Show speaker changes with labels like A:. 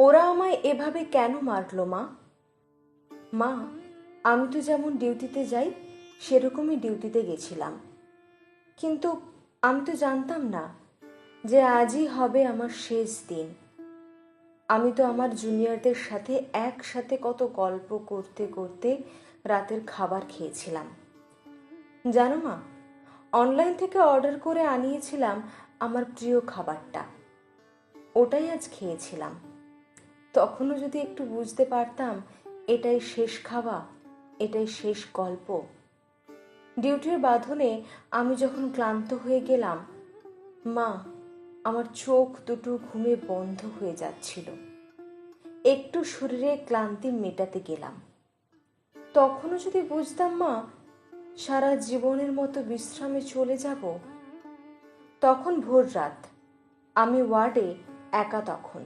A: ওরা আমায় এভাবে কেন মারলো মা? মা, আমি তো যেমন ডিউটিতে যাই সেরকমই ডিউটিতে গেছিলাম, কিন্তু আমি তো জানতাম না যে আজই হবে আমার শেষ দিন। আমি তো আমার জুনিয়রদের সাথে একসাথে কত গল্প করতে করতে রাতের খাবার খেয়েছিলাম। জানো মা, অনলাইন থেকে অর্ডার করে আনিয়েছিলাম আমার প্রিয় খাবারটা, ওটাই আজ খেয়েছিলাম। তখনও যদি একটু বুঝতে পারতাম এটাই শেষ খাওয়া, এটাই শেষ গল্প। ডিউটির বাঁধনে আমি যখন ক্লান্ত হয়ে গেলাম, মা, আমার চোখ দুটো ঘুমে বন্ধ হয়ে যাচ্ছিল। একটু শরীরে ক্লান্তি মেটাতে গেলাম। তখনও যদি বুঝতাম মা সারা জীবনের মতো বিশ্রামে চলে যাব। তখন ভোর রাত, আমি ওয়ার্ডে একা তখন।